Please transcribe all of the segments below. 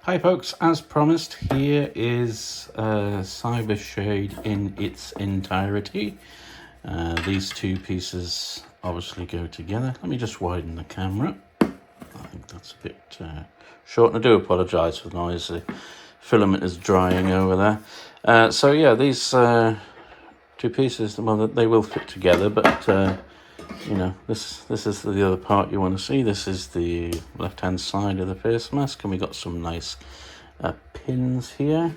Hi folks, as promised, here is Cybershade in its entirety. These two pieces obviously go together. Let me just widen the camera. I think that's a bit short, and I do apologise for the noise. The filament is drying over there. So yeah, these two pieces, well, they will fit together, but you know, this is the other part you want to see. This is the left hand side of the face mask, and we got some nice pins here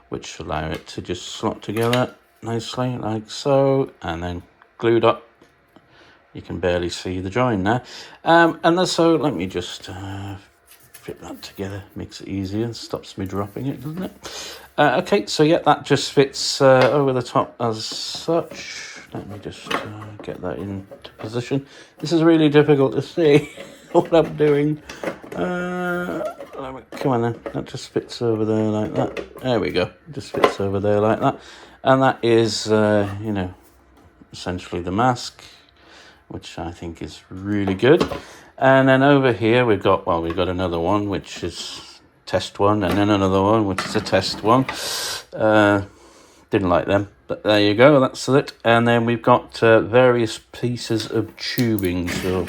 which allow it to just slot together nicely like so, and then glued up. You can barely see the join there, and so let me just fit that together. Makes it easier and stops me dropping it, doesn't it? Okay, so yeah, that just fits over the top as such. Let me just get that into position. This is really difficult to see what I'm doing. Come on then, that just fits over there like that. There we go, it just fits over there like that. And that is, you know, essentially the mask, which I think is really good. And then over here we've got, well, we've got another one, which is test one, and then another one, which is a test one. Didn't like them, but there you go, that's it. And then we've got various pieces of tubing. So,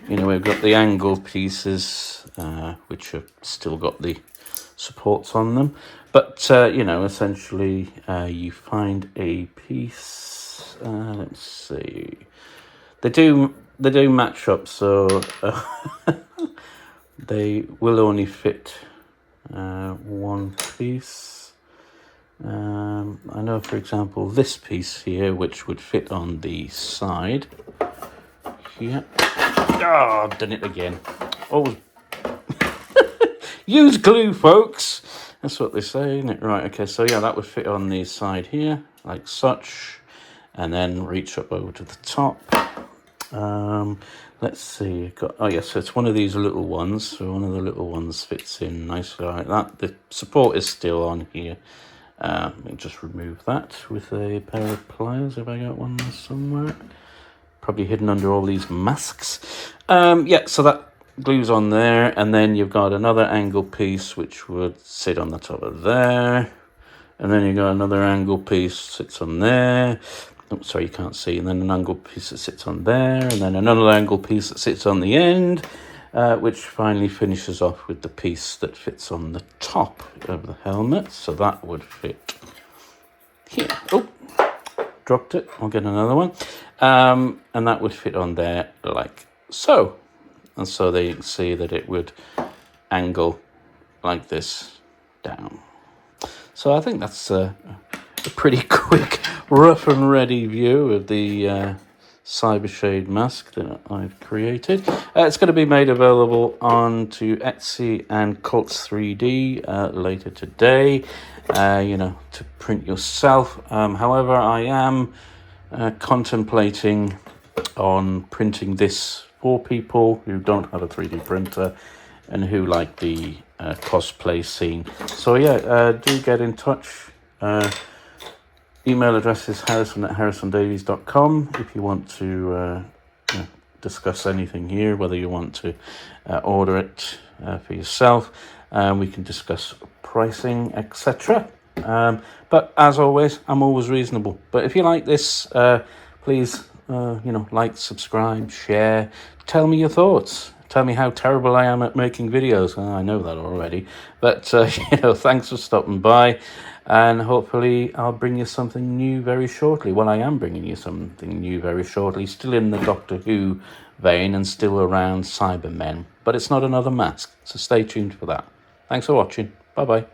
you know, we've got the angle pieces, which have still got the supports on them. But, you know, essentially you find a piece, let's see. They do match up, so they will only fit one piece. I know, for example, this piece here, which would fit on the side here. Oh, I've done it again. Oh, use glue, folks. That's what they say, isn't it? Right, okay, so yeah, that would fit on the side here, like such, and then reach up over to the top. Let's see, oh yes, so it's one of these little ones, so one of the little ones fits in nicely like that. The support is still on here. Let me just remove that with a pair of pliers. Have I got one somewhere? Probably hidden under all these masks. Yeah, so that glues on there, and then you've got another angle piece which would sit on the top of there, and then you've got another angle piece sits on there. Oh, sorry, you can't see. And then an angle piece that sits on there, and then another angle piece that sits on the end, which finally finishes off with the piece that fits on the top of the helmet. So that would fit here. Oh, dropped it. I'll get another one. And that would fit on there like so. And so they can see that it would angle like this down. So I think that's a pretty quick, rough and ready view of the Cybershade mask that I've created. It's going to be made available onto Etsy and Cults 3D later today, you know, to print yourself. However, I am contemplating on printing this for people who don't have a 3D printer and who like the cosplay scene. So yeah, do get in touch. Email address is harrison@harrisondavies.com if you want to you know, discuss anything here, whether you want to order it for yourself. We can discuss pricing, etc. But as always, I'm always reasonable. But if you like this, please, you know, like, subscribe, share, tell me your thoughts. Tell me how terrible I am at making videos. Well, I know that already. But, you know, thanks for stopping by. And hopefully I'll bring you something new very shortly. Well, I am bringing you something new very shortly. Still in the Doctorwho vein and still around Cybermen. But it's not another mask. So stay tuned for that. Thanks for watching. Bye-bye.